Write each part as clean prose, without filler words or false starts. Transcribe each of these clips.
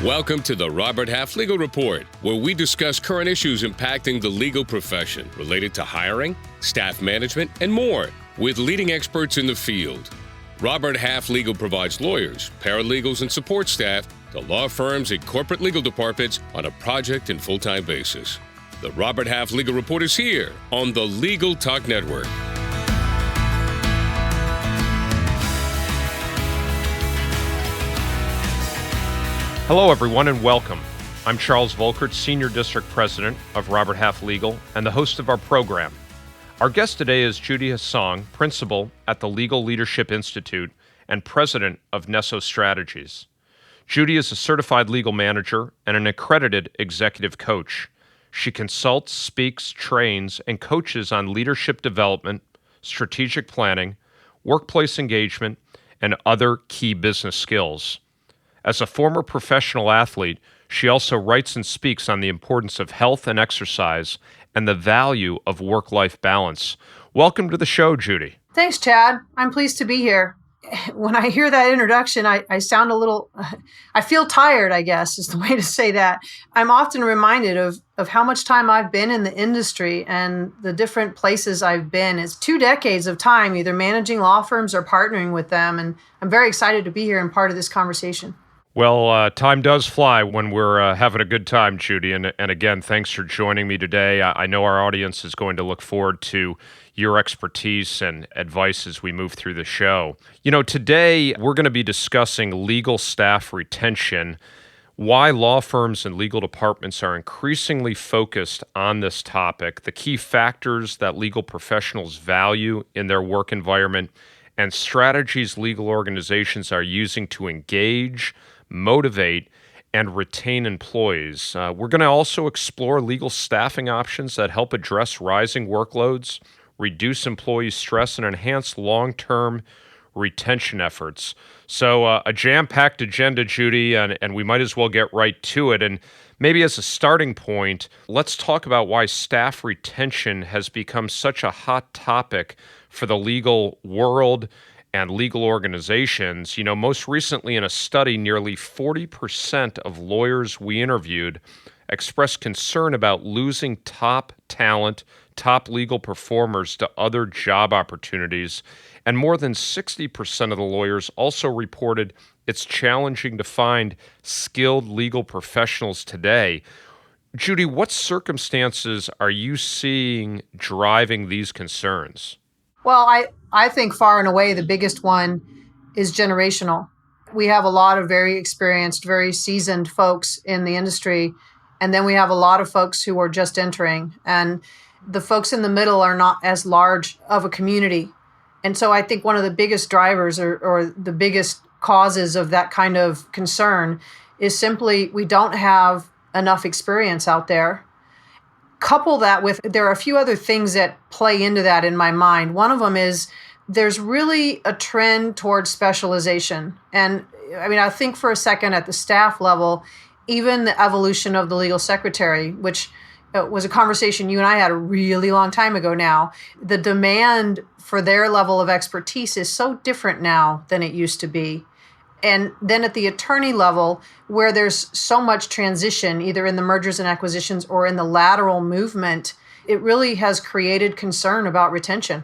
Welcome to the Robert Half Legal Report, where we discuss current issues impacting the legal profession related to hiring, staff management, and more, with leading experts in the field. Robert Half Legal provides lawyers, paralegals, and support staff to law firms and corporate legal departments on a project and full-time basis. The Robert Half Legal Report is here on the Legal Talk Network. Hello, everyone, and welcome. I'm Charles Volkert, Senior District President of Robert Half Legal and the host of our program. Our guest today is Judy Hissong, Principal at the Legal Leadership Institute and President of Nesso Strategies. Judy is a certified legal manager and an accredited executive coach. She consults, speaks, trains, and coaches on leadership development, strategic planning, workplace engagement, and other key business skills. As a former professional athlete, she also writes and speaks on the importance of health and exercise and the value of work-life balance. Welcome to the show, Judy. Thanks, Chad. I'm pleased to be here. When I hear that introduction, I sound a little, I feel tired, I guess, is the way to say that. I'm often reminded of how much time I've been in the industry and the different places I've been. It's 2 decades of time, either managing law firms or partnering with them. And I'm very excited to be here and part of this conversation. Well, time does fly when we're having a good time, Judy. And again, thanks for joining me today. I know our audience is going to look forward to your expertise and advice as we move through the show. You know, today we're going to be discussing legal staff retention, why law firms and legal departments are increasingly focused on this topic, the key factors that legal professionals value in their work environment, and strategies legal organizations are using to engage, motivate, and retain employees. We're going to also explore legal staffing options that help address rising workloads, reduce employee stress, and enhance long-term retention efforts. So a jam-packed agenda, Judy, and we might as well get right to it. And maybe as a starting point, let's talk about why staff retention has become such a hot topic for the legal world and legal organizations. You know, most recently in a study, nearly 40% of lawyers we interviewed expressed concern about losing top talent, top legal performers to other job opportunities. And more than 60% of the lawyers also reported it's challenging to find skilled legal professionals today. Judy, what circumstances are you seeing driving these concerns? Well, I think far and away the biggest one is generational. We have a lot of very experienced, very seasoned folks in the industry, and then we have a lot of folks who are just entering. And the folks in the middle are not as large of a community. And so I think one of the biggest drivers or the biggest causes of that kind of concern is simply we don't have enough experience out there. Couple that with, there are a few other things that play into that in my mind. One of them is there's really a trend towards specialization. And I mean, I think for a second at the staff level, even the evolution of the legal secretary, which was a conversation you and I had a really long time ago now, the demand for their level of expertise is so different now than it used to be. And then at the attorney level, where there's so much transition, either in the mergers and acquisitions or in the lateral movement, it really has created concern about retention.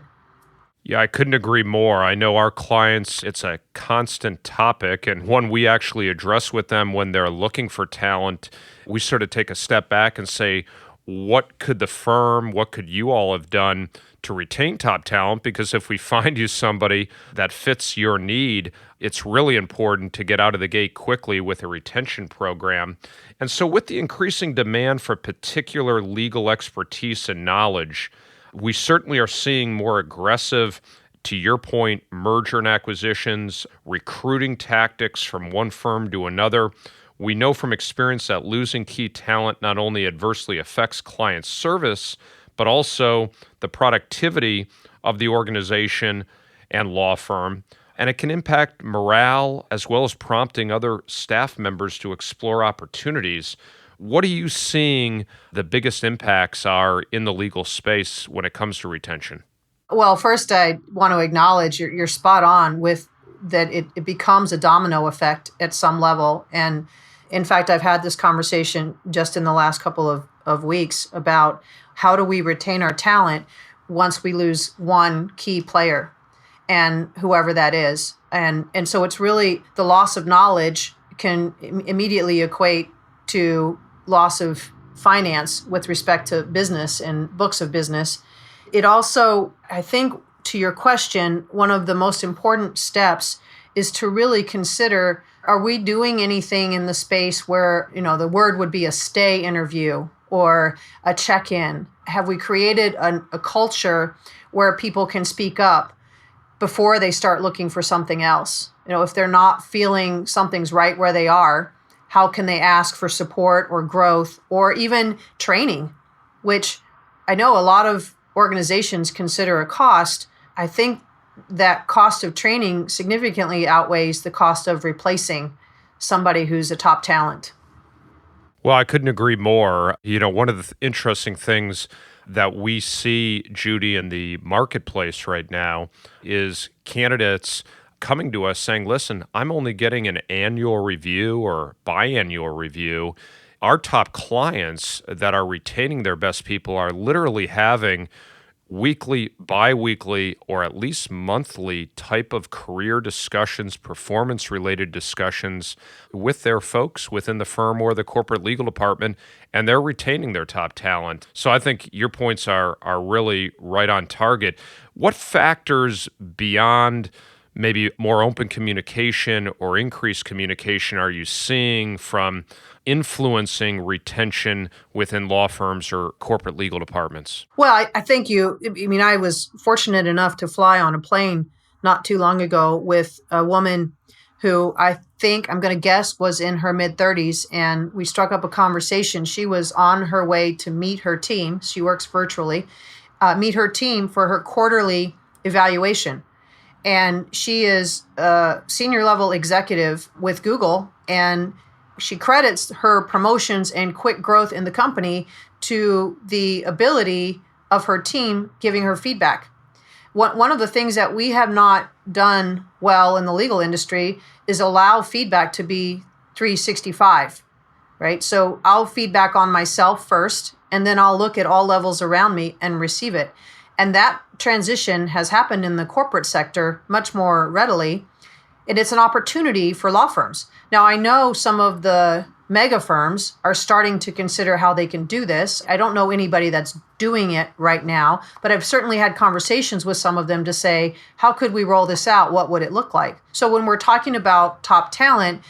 Yeah, I couldn't agree more. I know our clients, it's a constant topic and one we actually address with them when they're looking for talent. We sort of take a step back and say, what could the firm, what could you all have done to retain top talent? Because if we find you somebody that fits your need, it's really important to get out of the gate quickly with a retention program. And so with the increasing demand for particular legal expertise and knowledge, we certainly are seeing more aggressive, to your point, merger and acquisitions, recruiting tactics from one firm to another. We know from experience that losing key talent not only adversely affects client service, but also the productivity of the organization and law firm. And it can impact morale as well as prompting other staff members to explore opportunities. What are you seeing the biggest impacts are in the legal space when it comes to retention? Well, first, I want to acknowledge you're spot on with that it becomes a domino effect at some level. And In fact, I've had this conversation just in the last couple of weeks about how do we retain our talent once we lose one key player and whoever that is. And so it's really the loss of knowledge can immediately equate to loss of finance with respect to business and books of business. It also, I think, to your question, one of the most important steps is to really consider, are we doing anything in the space where, the word would be a stay interview or a check-in? Have we created a culture where people can speak up before they start looking for something else? If they're not feeling something's right where they are, how can they ask for support or growth or even training, which I know a lot of organizations consider a cost. I think that cost of training significantly outweighs the cost of replacing somebody who's a top talent. Well, I couldn't agree more. One of the interesting things that we see, Judy, in the marketplace right now is candidates coming to us saying, listen, I'm only getting an annual review or biannual review. Our top clients that are retaining their best people are literally having weekly, bi-weekly, or at least monthly type of career discussions, performance-related discussions with their folks within the firm or the corporate legal department, and they're retaining their top talent. So I think your points are really right on target. What factors beyond maybe more open communication or increased communication are you seeing from influencing retention within law firms or corporate legal departments? Well, I thank you. I was fortunate enough to fly on a plane not too long ago with a woman who I think, I'm going to guess, was in her mid-30s, and we struck up a conversation. She was on her way to meet her team. She works virtually, meet her team for her quarterly evaluation. And she is a senior level executive with Google, and she credits her promotions and quick growth in the company to the ability of her team giving her feedback. One of the things that we have not done well in the legal industry is allow feedback to be 365, right? So I'll feedback on myself first, and then I'll look at all levels around me and receive it. And that transition has happened in the corporate sector much more readily. And it's an opportunity for law firms. Now, I know some of the mega firms are starting to consider how they can do this. I don't know anybody that's doing it right now, but I've certainly had conversations with some of them to say, how could we roll this out? What would it look like? So when we're talking about top talent,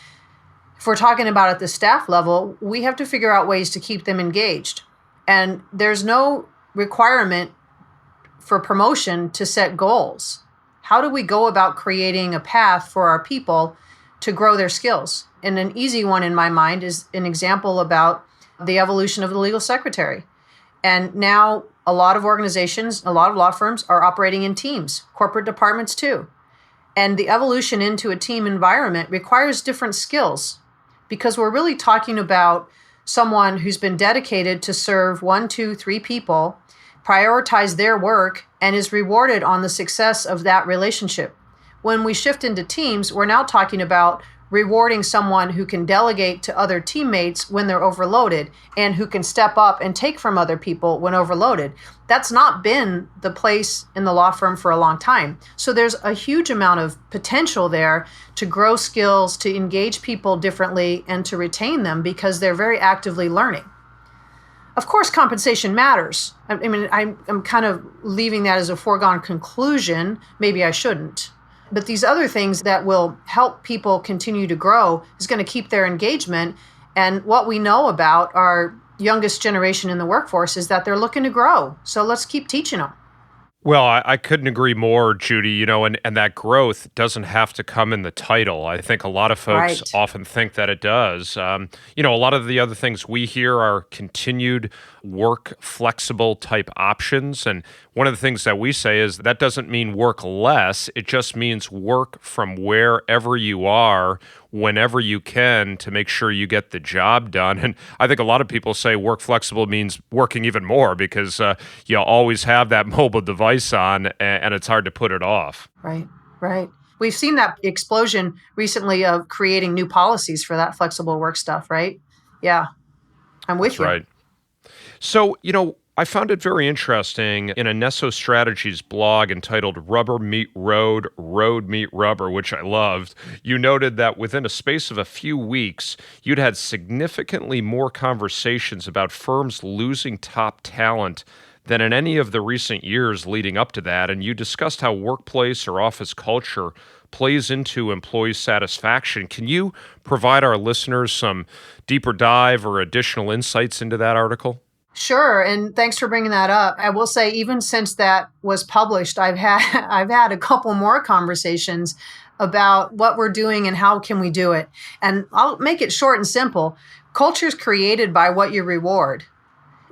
if we're talking about at the staff level, we have to figure out ways to keep them engaged. And there's no requirement for promotion to set goals. How do we go about creating a path for our people to grow their skills? And an easy one in my mind is an example about the evolution of the legal secretary. And now a lot of organizations, a lot of law firms are operating in teams, corporate departments too. And the evolution into a team environment requires different skills because we're really talking about someone who's been dedicated to serve 1, 2, 3 people, prioritize their work, and is rewarded on the success of that relationship. When we shift into teams, we're now talking about rewarding someone who can delegate to other teammates when they're overloaded and who can step up and take from other people when overloaded. That's not been the place in the law firm for a long time. So there's a huge amount of potential there to grow skills, to engage people differently, and to retain them because they're very actively learning. Of course, compensation matters. I'm kind of leaving that as a foregone conclusion. Maybe I shouldn't. But these other things that will help people continue to grow is going to keep their engagement. And what we know about our youngest generation in the workforce is that they're looking to grow. So let's keep teaching them. Well, I couldn't agree more, Judy, and that growth doesn't have to come in the title. I think a lot of folks often think that it does. A lot of the other things we hear are continued work flexible type options. And one of the things that we say is that doesn't mean work less. It just means work from wherever you are, whenever you can, to make sure you get the job done. And I think a lot of people say work flexible means working even more because you always have that mobile device on and it's hard to put it off. Right. we've seen that explosion recently of creating new policies for that flexible work stuff, right? Yeah, I'm with you. Right. So, I found it very interesting in a Nesso Strategies blog entitled Rubber Meet Road, Road Meet Rubber, which I loved. You noted that within a space of a few weeks, you'd had significantly more conversations about firms losing top talent than in any of the recent years leading up to that. And you discussed how workplace or office culture plays into employee satisfaction. Can you provide our listeners some deeper dive or additional insights into that article? Sure, and thanks for bringing that up. I will say, even since that was published, I've had a couple more conversations about what we're doing and how can we do it. And I'll make it short and simple. Culture is created by what you reward.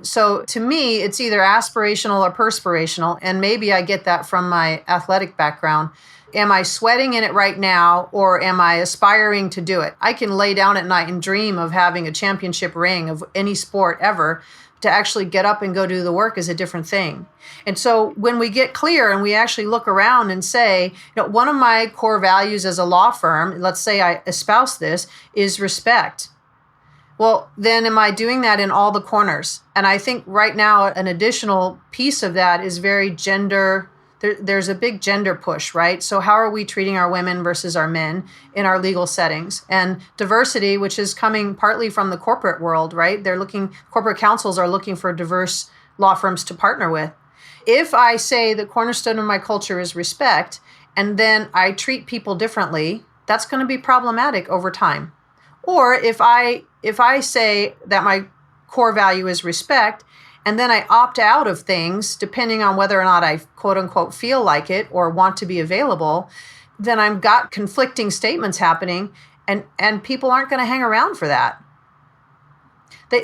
So to me, it's either aspirational or perspirational, and maybe I get that from my athletic background. Am I sweating in it right now, or am I aspiring to do it? I can lay down at night and dream of having a championship ring of any sport ever. To actually get up and go do the work is a different thing. And so when we get clear and we actually look around and say, one of my core values as a law firm, let's say I espouse this, is respect. Well, then am I doing that in all the corners? And I think right now an additional piece of that is very gender. There's a big gender push, right? So how are we treating our women versus our men in our legal settings? And diversity, which is coming partly from the corporate world, right? Corporate counsels are looking for diverse law firms to partner with. If I say the cornerstone of my culture is respect, and then I treat people differently, that's going to be problematic over time. Or if I say that my core value is respect, and then I opt out of things, depending on whether or not I quote unquote feel like it or want to be available, then I've got conflicting statements happening, and people aren't going to hang around for that.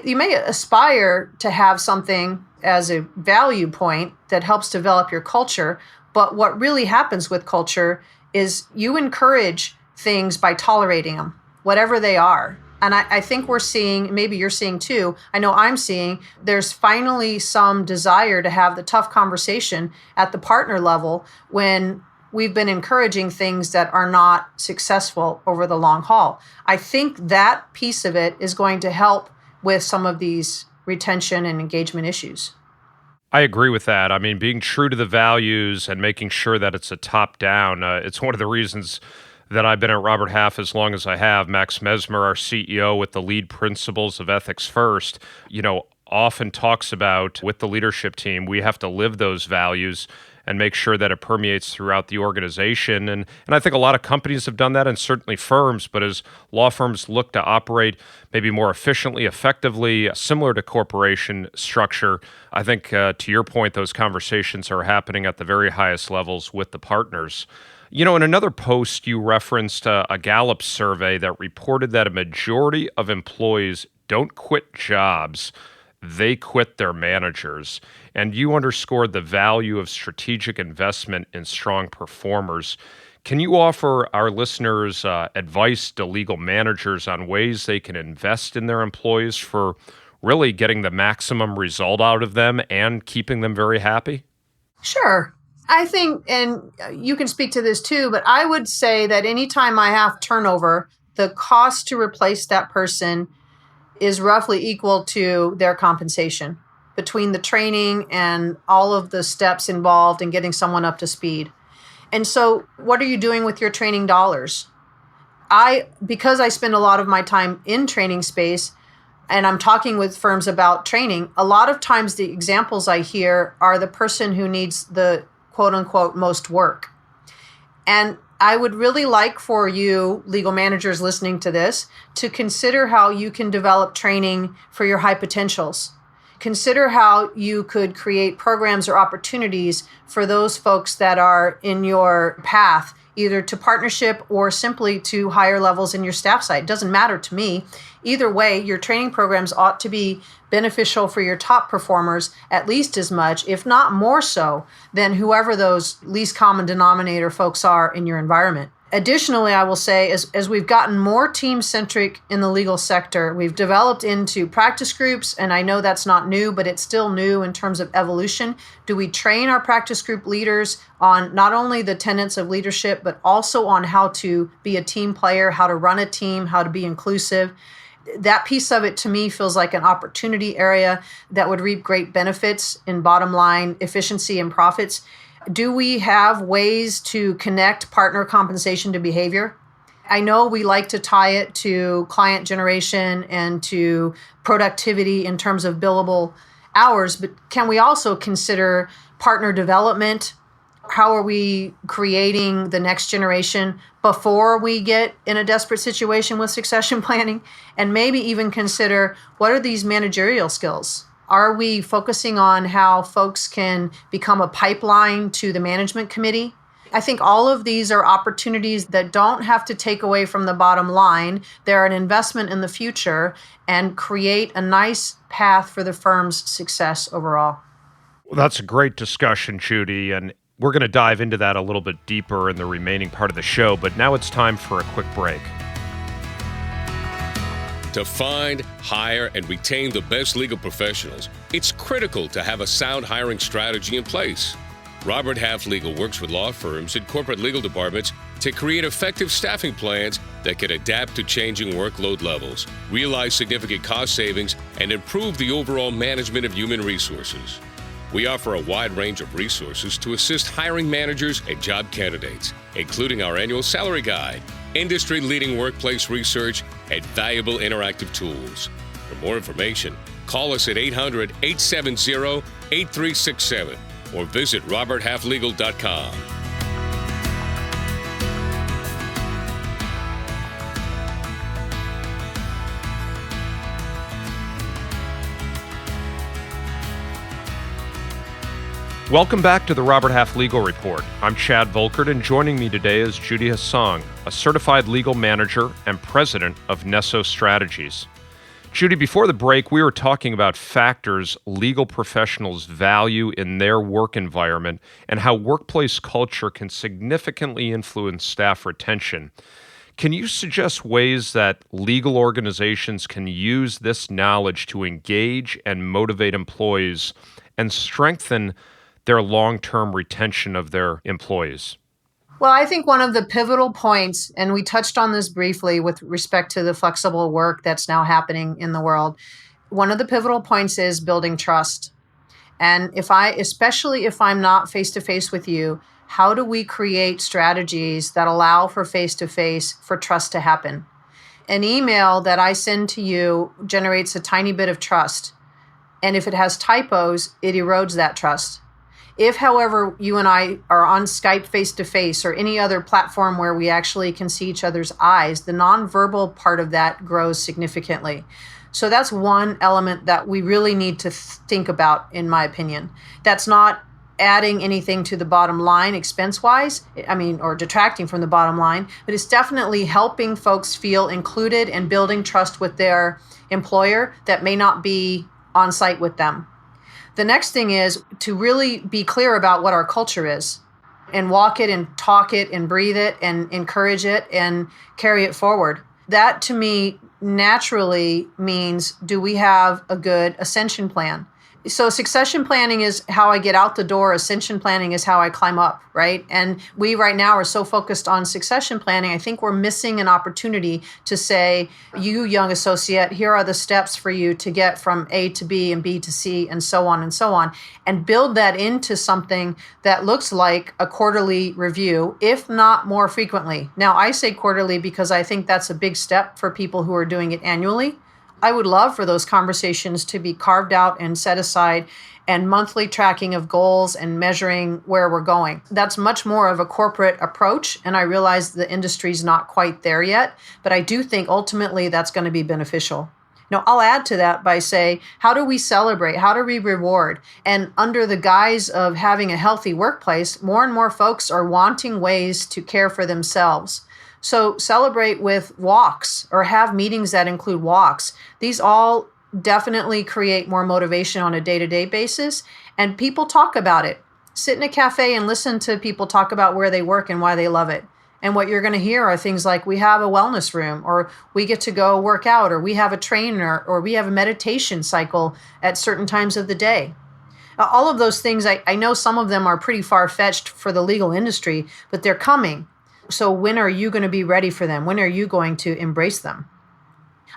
You may aspire to have something as a value point that helps develop your culture, but what really happens with culture is you encourage things by tolerating them, whatever they are. And I think we're seeing, maybe you're seeing too, I know I'm seeing, there's finally some desire to have the tough conversation at the partner level when we've been encouraging things that are not successful over the long haul. I think that piece of it is going to help with some of these retention and engagement issues. I agree with that. I mean, being true to the values and making sure that it's a top-down, it's one of the reasons that I've been at Robert Half as long as I have. Max Mesmer, our CEO with the lead principles of Ethics First, often talks about with the leadership team, we have to live those values and make sure that it permeates throughout the organization. And I think a lot of companies have done that, and certainly firms, but as law firms look to operate maybe more efficiently, effectively, similar to corporation structure, I think to your point, those conversations are happening at the very highest levels with the partners. In another post, you referenced a Gallup survey that reported that a majority of employees don't quit jobs, they quit their managers. And you underscored the value of strategic investment in strong performers. Can you offer our listeners advice to legal managers on ways they can invest in their employees for really getting the maximum result out of them and keeping them very happy? Sure. I think, and you can speak to this too, but I would say that anytime I have turnover, the cost to replace that person is roughly equal to their compensation between the training and all of the steps involved in getting someone up to speed. And so what are you doing with your training dollars? Because I spend a lot of my time in training space and I'm talking with firms about training, a lot of times the examples I hear are the person who needs the quote unquote most work. And I would really like for you, legal managers listening to this, to consider how you can develop training for your high potentials. Consider how you could create programs or opportunities for those folks that are in your path, either to partnership or simply to higher levels in your staff side. It doesn't matter to me. Either way, your training programs ought to be beneficial for your top performers at least as much, if not more so, than whoever those least common denominator folks are in your environment. Additionally, I will say, as we've gotten more team-centric in the legal sector, we've developed into practice groups, and I know that's not new, but it's still new in terms of evolution. Do we train our practice group leaders on not only the tenets of leadership, but also on how to be a team player, how to run a team, how to be inclusive? That piece of it, to me, feels like an opportunity area that would reap great benefits in bottom line efficiency and profits. Do we have ways to connect partner compensation to behavior? I know we like to tie it to client generation and to productivity in terms of billable hours, but can we also consider partner development? How are we creating the next generation before we get in a desperate situation with succession planning? And maybe even consider, what are these managerial skills? Are we focusing on how folks can become a pipeline to the management committee? I think all of these are opportunities that don't have to take away from the bottom line. They're an investment in the future and create a nice path for the firm's success overall. Well, that's a great discussion, Judy, and we're going to dive into that a little bit deeper in the remaining part of the show, but now it's time for a quick break. To find, hire, and retain the best legal professionals, it's critical to have a sound hiring strategy in place. Robert Half Legal works with law firms and corporate legal departments to create effective staffing plans that can adapt to changing workload levels, realize significant cost savings, and improve the overall management of human resources. We offer a wide range of resources to assist hiring managers and job candidates, including our annual salary guide, industry-leading workplace research, and valuable interactive tools. For more information, call us at 800-870-8367 or visit roberthalflegal.com. Welcome back to the Robert Half Legal Report. I'm Chad Volkert, and joining me today is Judy Hissong, a certified legal manager and president of Nesso Strategies. Judy, before the break, we were talking about factors legal professionals value in their work environment and how workplace culture can significantly influence staff retention. Can you suggest ways that legal organizations can use this knowledge to engage and motivate employees and strengthen their long-term retention of their employees? Well, I think one of the pivotal points, and we touched on this briefly with respect to the flexible work that's now happening in the world, one of the pivotal points is building trust. And especially if I'm not face-to-face with you, how do we create strategies that allow for face-to-face for trust to happen? An email that I send to you generates a tiny bit of trust. And if it has typos, it erodes that trust. If, however, you and I are on Skype face-to-face or any other platform where we actually can see each other's eyes, the nonverbal part of that grows significantly. So that's one element that we really need to think about, in my opinion. That's not adding anything to the bottom line expense-wise, or detracting from the bottom line, but it's definitely helping folks feel included and building trust with their employer that may not be on site with them. The next thing is to really be clear about what our culture is and walk it and talk it and breathe it and encourage it and carry it forward. That, to me, naturally means, do we have a good ascension plan? So succession planning is how I get out the door. Ascension planning is how I climb up, right? And we right now are so focused on succession planning, I think we're missing an opportunity to say, you young associate, here are the steps for you to get from A to B and B to C and so on, and build that into something that looks like a quarterly review, if not more frequently. Now, I say quarterly because I think that's a big step for people who are doing it annually. I would love for those conversations to be carved out and set aside, and monthly tracking of goals and measuring where we're going. That's much more of a corporate approach, and I realize the industry's not quite there yet, but I do think ultimately that's going to be beneficial. Now, I'll add to that by saying, how do we celebrate? How do we reward? And under the guise of having a healthy workplace, more and more folks are wanting ways to care for themselves. So celebrate with walks or have meetings that include walks. These all definitely create more motivation on a day-to-day basis, and people talk about it. Sit in a cafe and listen to people talk about where they work and why they love it. And what you're going to hear are things like, we have a wellness room, or we get to go work out, or we have a trainer, or we have a meditation cycle at certain times of the day. All of those things, I know some of them are pretty far-fetched for the legal industry, but they're coming. So when are you going to be ready for them? When are you going to embrace them?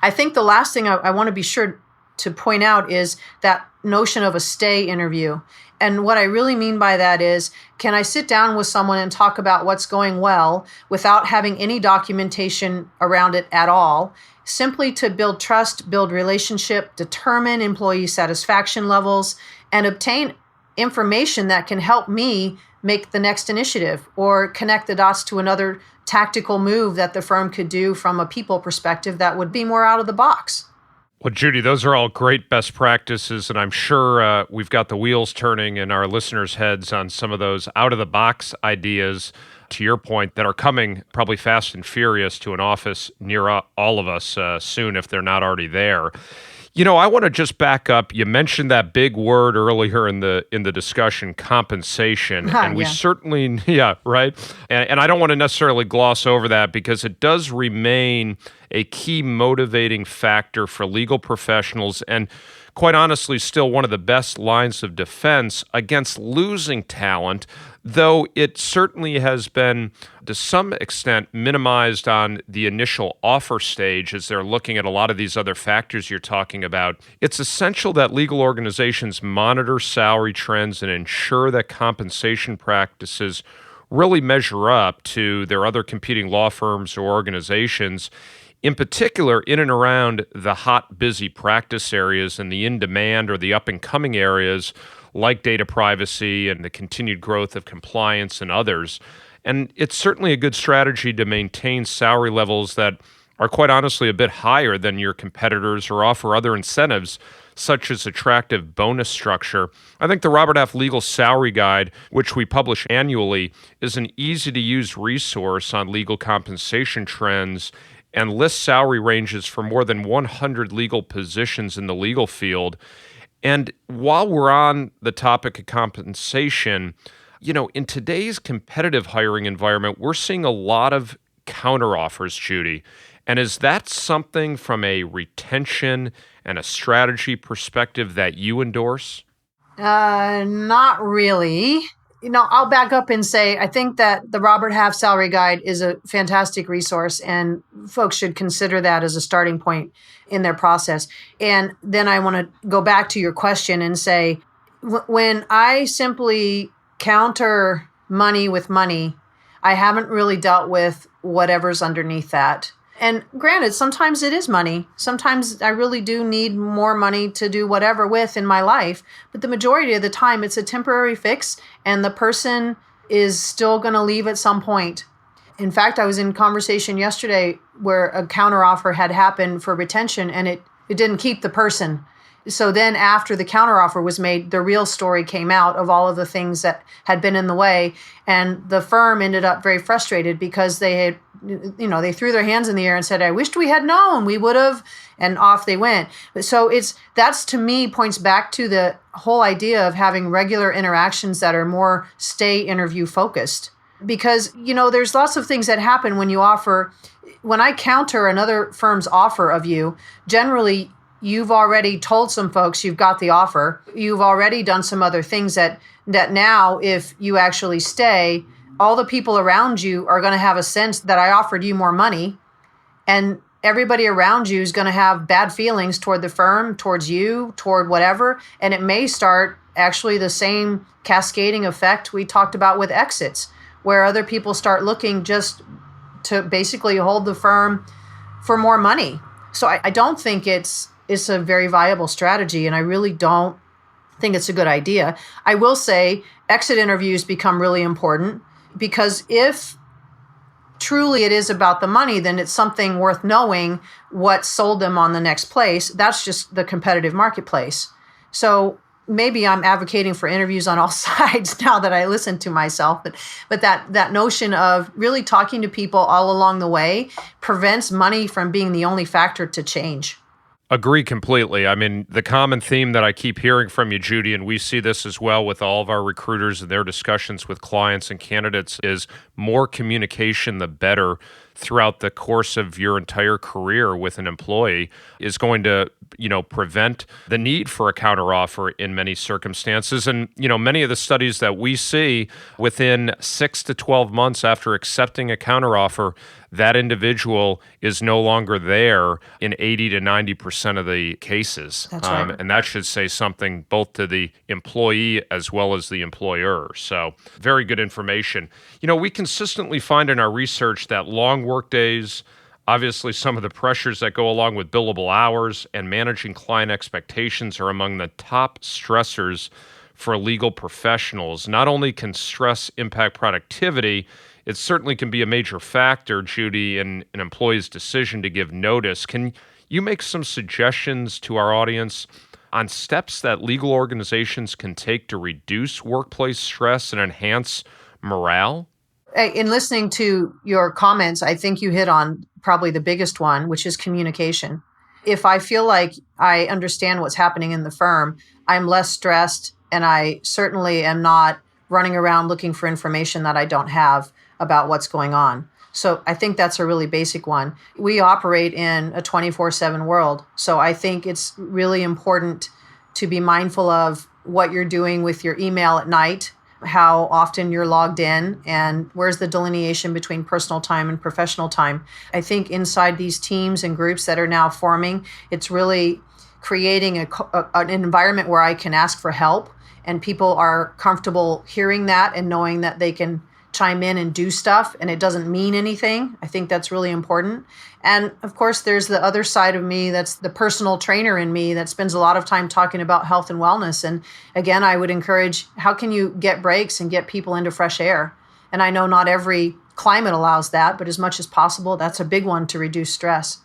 I think the last thing I want to be sure to point out is that notion of a stay interview. And what I really mean by that is, can I sit down with someone and talk about what's going well without having any documentation around it at all, simply to build trust, build relationship, determine employee satisfaction levels, and obtain information that can help me make the next initiative or connect the dots to another tactical move that the firm could do from a people perspective that would be more out of the box. Well, Judy, those are all great best practices, and I'm sure we've got the wheels turning in our listeners' heads on some of those out-of-the-box ideas, to your point, that are coming probably fast and furious to an office near all of us soon if they're not already there. I want to just back up. You mentioned that big word earlier in the discussion, compensation, and we certainly, right. And I don't want to necessarily gloss over that because it does remain a key motivating factor for legal professionals, and quite honestly, still one of the best lines of defense against losing talent, though it certainly has been, to some extent, minimized on the initial offer stage as they're looking at a lot of these other factors you're talking about. It's essential that legal organizations monitor salary trends and ensure that compensation practices really measure up to their other competing law firms or organizations, in particular in and around the hot, busy practice areas and the in-demand or the up-and-coming areas like data privacy and the continued growth of compliance and others. And it's certainly a good strategy to maintain salary levels that are quite honestly a bit higher than your competitors or offer other incentives, such as attractive bonus structure. I think the Robert Half Legal Salary Guide, which we publish annually, is an easy-to-use resource on legal compensation trends and lists salary ranges for more than 100 legal positions in the legal field. And while we're on the topic of compensation, in today's competitive hiring environment, we're seeing a lot of counteroffers, Judy. And is that something from a retention and a strategy perspective that you endorse? Not really. I'll back up and say, I think that the Robert Half Salary Guide is a fantastic resource, and folks should consider that as a starting point in their process. And then I want to go back to your question and say, when I simply counter money with money, I haven't really dealt with whatever's underneath that. And granted, sometimes it is money. Sometimes I really do need more money to do whatever with in my life. But the majority of the time, it's a temporary fix, and the person is still going to leave at some point. In fact, I was in conversation yesterday where a counteroffer had happened for retention, and it didn't keep the person. So then after the counteroffer was made, the real story came out of all of the things that had been in the way. And the firm ended up very frustrated because they had, they threw their hands in the air and said, I wished we had known, we would have, and off they went. So that's to me points back to the whole idea of having regular interactions that are more stay interview focused. Because, there's lots of things that happen when you offer. When I counter another firm's offer of you, generally you've already told some folks you've got the offer. You've already done some other things that now, if you actually stay, all the people around you are going to have a sense that I offered you more money, and everybody around you is going to have bad feelings toward the firm, towards you, toward whatever. And it may start actually the same cascading effect we talked about with exits, where other people start looking just to basically hold the firm for more money. So I don't think it's a very viable strategy, and I really don't think it's a good idea. I will say exit interviews become really important, because if truly it is about the money, then it's something worth knowing what sold them on the next place. That's just the competitive marketplace. So maybe I'm advocating for interviews on all sides now that I listen to myself, but that notion of really talking to people all along the way prevents money from being the only factor to change. Agree completely. I mean, the common theme that I keep hearing from you, Judy, and we see this as well with all of our recruiters and their discussions with clients and candidates, is more communication, the better, throughout the course of your entire career with an employee is going to, prevent the need for a counteroffer in many circumstances. And, many of the studies that we see within 6 to 12 months after accepting a counteroffer, that individual is no longer there in 80 to 90% of the cases. That's right. And that should say something both to the employee as well as the employer. So very good information. We consistently find in our research that long work days, obviously some of the pressures that go along with billable hours and managing client expectations are among the top stressors for legal professionals. Not only can stress impact productivity, it certainly can be a major factor, Judy, in an employee's decision to give notice. Can you make some suggestions to our audience on steps that legal organizations can take to reduce workplace stress and enhance morale? In listening to your comments, I think you hit on probably the biggest one, which is communication. If I feel like I understand what's happening in the firm, I'm less stressed, and I certainly am not running around looking for information that I don't have about what's going on. So I think that's a really basic one. We operate in a 24/7 world. So I think it's really important to be mindful of what you're doing with your email at night, how often you're logged in, and where's the delineation between personal time and professional time. I think inside these teams and groups that are now forming, it's really creating an environment where I can ask for help, and people are comfortable hearing that and knowing that they can chime in and do stuff and it doesn't mean anything. I think that's really important. And of course, there's the other side of me, that's the personal trainer in me that spends a lot of time talking about health and wellness. And again, I would encourage, how can you get breaks and get people into fresh air? And I know not every climate allows that, but as much as possible, that's a big one to reduce stress.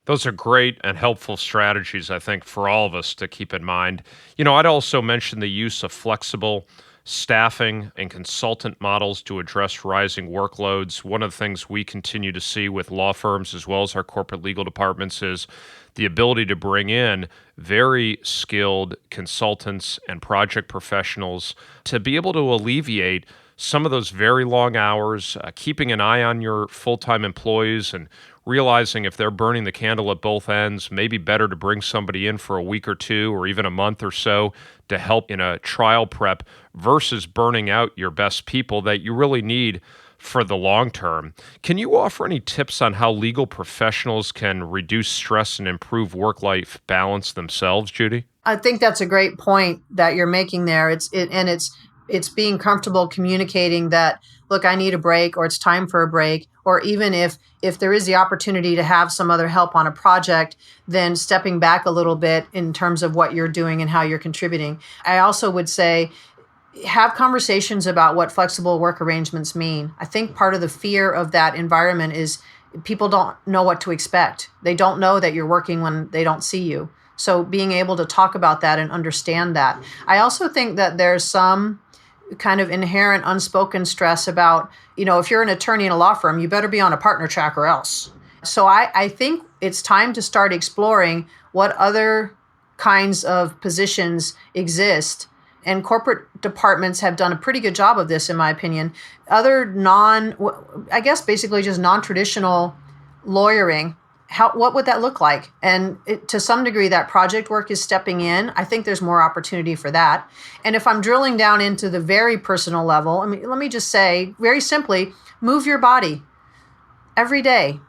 Those are great and helpful strategies, I think, for all of us to keep in mind. I'd also mention the use of flexible staffing and consultant models to address rising workloads. One of the things we continue to see with law firms as well as our corporate legal departments is the ability to bring in very skilled consultants and project professionals to be able to alleviate some of those very long hours, keeping an eye on your full-time employees and realizing if they're burning the candle at both ends, maybe better to bring somebody in for a week or two or even a month or so to help in a trial prep versus burning out your best people that you really need for the long term. Can you offer any tips on how legal professionals can reduce stress and improve work-life balance themselves, Judy? I think that's a great point that you're making there. It's being comfortable communicating that, look, I need a break, or it's time for a break, or even if there is the opportunity to have some other help on a project, then stepping back a little bit in terms of what you're doing and how you're contributing. I also would say, have conversations about what flexible work arrangements mean. I think part of the fear of that environment is people don't know what to expect. They don't know that you're working when they don't see you. So being able to talk about that and understand that. I also think that there's some kind of inherent unspoken stress about, if you're an attorney in a law firm, you better be on a partner track or else. So I think it's time to start exploring what other kinds of positions exist. And corporate departments have done a pretty good job of this, in my opinion. Other basically just non-traditional lawyering, what would that look like? And to some degree, that project work is stepping in. I think there's more opportunity for that. And if I'm drilling down into the very personal level, let me just say very simply, move your body every day.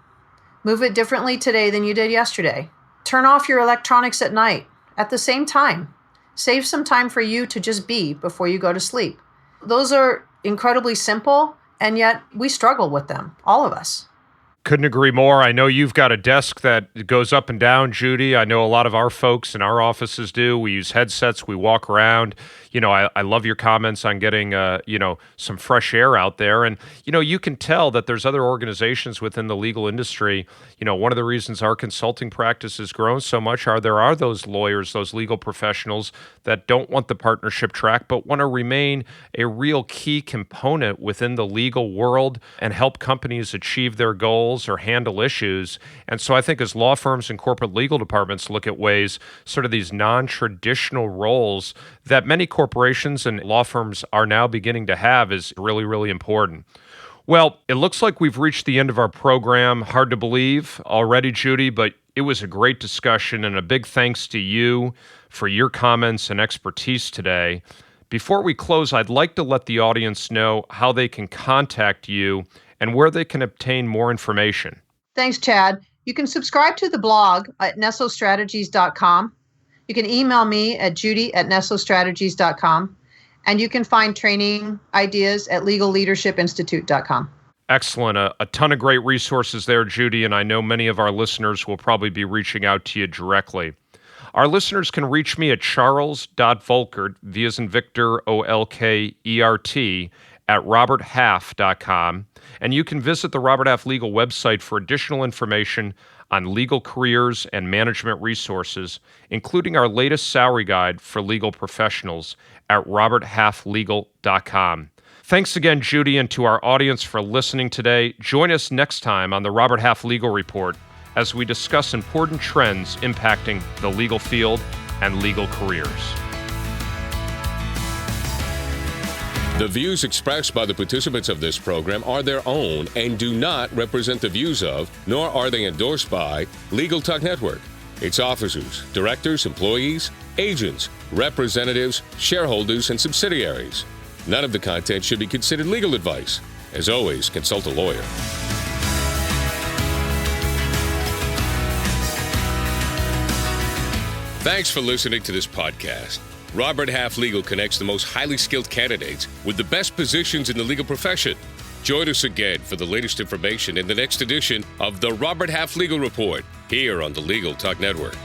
Move it differently today than you did yesterday. Turn off your electronics at night at the same time. Save some time for you to just be before you go to sleep. Those are incredibly simple, and yet we struggle with them, all of us. Couldn't agree more. I know you've got a desk that goes up and down, Judy. I know a lot of our folks in our offices do. We use headsets. We walk around. I love your comments on getting, some fresh air out there. And, you can tell that there's other organizations within the legal industry. One of the reasons our consulting practice has grown so much there are those lawyers, those legal professionals that don't want the partnership track, but want to remain a real key component within the legal world and help companies achieve their goals roles or handle issues. And so I think as law firms and corporate legal departments look at ways, sort of these non-traditional roles that many corporations and law firms are now beginning to have is really, really important. Well, it looks like we've reached the end of our program. Hard to believe already, Judy, but it was a great discussion, and a big thanks to you for your comments and expertise today. Before we close, I'd like to let the audience know how they can contact you and where they can obtain more information. Thanks, Chad. You can subscribe to the blog at nessostrategies.com. You can email me at judy@nessostrategies.com. And you can find training ideas at legalleadershipinstitute.com. Excellent. A ton of great resources there, Judy, and I know many of our listeners will probably be reaching out to you directly. Our listeners can reach me at charles.volkert, V as in Victor, Olkert, at roberthalf.com. And you can visit the Robert Half Legal website for additional information on legal careers and management resources, including our latest salary guide for legal professionals at roberthalflegal.com. Thanks again, Judy, and to our audience for listening today. Join us next time on the Robert Half Legal Report as we discuss important trends impacting the legal field and legal careers. The views expressed by the participants of this program are their own and do not represent the views of, nor are they endorsed by, Legal Talk Network, its officers, directors, employees, agents, representatives, shareholders, and subsidiaries. None of the content should be considered legal advice. As always, consult a lawyer. Thanks for listening to this podcast. Robert Half Legal connects the most highly skilled candidates with the best positions in the legal profession. Join us again for the latest information in the next edition of the Robert Half Legal Report here on the Legal Talk Network.